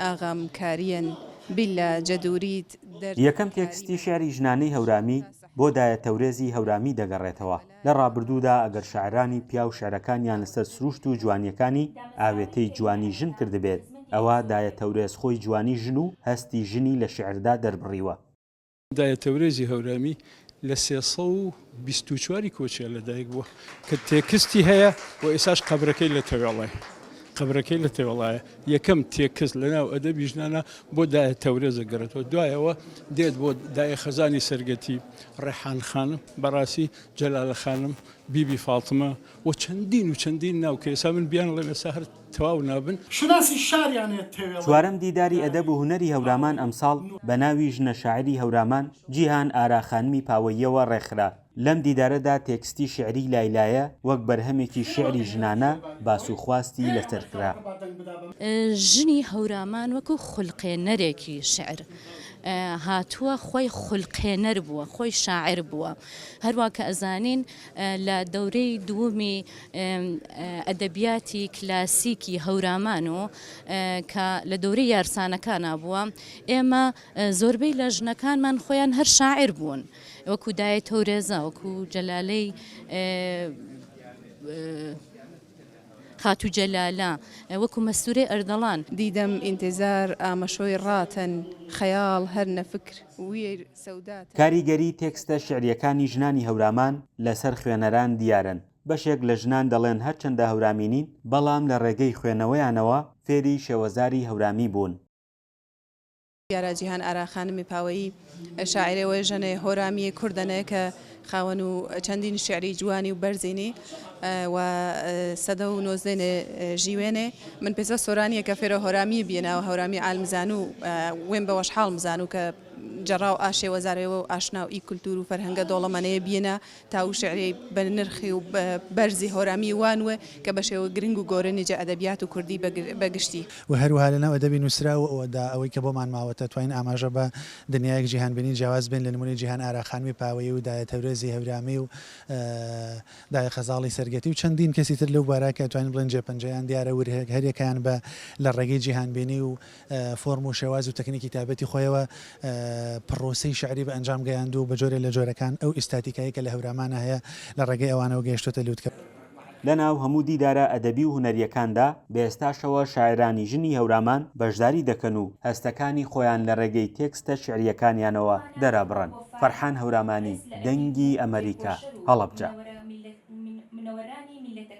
ئاغام کاریەن بیلە جەدوریت یەکەم تێکستی شێعری ژنانەی هەورانی بۆ دایەتەورێزی هەورامی دەگەڕێتەوە. لە ڕابردوودا ئەگەر شاعرانی پیا و شێعرەکانیان لەسەر سروشت و جوانیەکانی ئاوێتەی جوانی ژن کردبێت، ئەوە دایەتەورێز خۆی جوانی ژن و هەستی ژنی لە شێعردا دەربڕیوە. دایەتەورێزی هەورامی لە 324 کۆچە لەدایک بووە کە تێکستی هەیە و ئێساش قەبرەکەی لە تەوێڵای قبرەکەی لە تێوەڵایە یەکەم تێکست لەناو ئەدەبی ژنانە بۆ دایەتەورێزە گەڕێتەوە. دوایەوە دێت بۆ دایە خەزانی سەرگەتی ڕێحان خانم، بەڕاستی جەلالە خانم، بیبی فاتمە و چەندین ناو کە ئێستا من بیان لە ئێستا هەر تەواو نابن. شناسی شاریانێت تێوێڵ. چوارەم دیداری ئەدەب و هونەری هەورامان ئەمساڵ بە ناوی ژنە شاعری هەورامان جیهان ئاراخانمی پاوەیەوە ڕێکخرا. لەم دیدارەدا تێکستی شعری لایلایە وەک بەرهەمێکی شعری ژنانە باسوخواستی لەسەرکرا. ژنی هەورامان وەکو خولقێنەرێکی شعر هاتووە، خۆی خولقێنەر بووە، خۆی شاعر بووە. هەروە کە ئەزانین لە دەورەی دووەمی ئەدەبیاتی کلاسیکی هەورامان و کە لە دەورەی یارسانەکانە بووە، ئێمە زۆربەی لە ژنەکانمان خۆیان هەر شاعر بوون، وەکو دایەتەورێزە، وەکو جەلالەی خاتو جەلالە، وەکو مەستورەی ئەردەڵان. دیدەم ئینتیزار ئامەشۆی ڕاتەن خەیاڵ هەر نەفکر ویر سەودات. کاریگەری تێکستە شعریەکانی ژنانی هەورامان لەسەر خوێنەران دیارن. بەشێک لە ژنان دەڵێن هەرچەندە هەورامینین بەڵام لە ڕێگەی خوێنەوەیانەوە فێری شێوەزاری هەورامی بوون. دیارە جیهان ئاراخانمی پاوەیی شاعرەوەی ژنێ هۆرامیە کوردەنەیە کە خاوەن و چەندین شعری جوانی و بەرزینی و سەدە و نۆزدەێنێ ژیوێنێ من پێسە سۆرانیە کە فێرە هۆرامی بێنەوە هەورامی عالمزان و وێن بەوەش حاڵ مزان و کە جەڕا و ئاشێ وەزارەوە و ئاشنا و ئی کولتور و فەرهەنگە دۆڵەمانەیە بێنە تا و شعری بە نرخی و بەرزی هۆرامی وانوە کە بەشێوە گرنگ و گۆرەنیجە ئەدەبیات و کوردی بەگشتی و هەروها لەناو ئەدەبی نووسراوەدا ئەوەی کە بۆمان ماوەتە توانین ئاماژە بە دنیایەک جیهانبینی جیاواز بین لە نمونەی جیهان ئاراخانمی پاوەیی و دایەتەورێزی هەورامی و دایە خەزاڵی سەرگەتی و چەندین کەسی تر لەو بارە کە توانین بڵێن جێپەنجەیان دیارە هەریەکەیان بە لە ڕێگەی جیهانبینی و فۆرم و شێواز و تەکنیکی تایبەتی خۆیەوە پرۆسەی شعری بە ئەنجام گەیاند و بە جۆرێ لە جۆرەکان ئەو ئیستاتیکایی کە لە هەورامانە هەیە لە ڕێگەی ئەوانەوە گەیشتۆتە لووتکە. لەناو هەموو دیدارە ئەدەبی و هونەریەکاندا بێستاشەوە شاعرانی ژنی هەورامان بەشداری دەکەن و هەستەکانی خۆیان لە ڕێگەی تێکستە شعریەکانیانەوە دەرابڕن. فەرحان هەورامانی، دەنگی ئەمریکا، هەڵەبجە.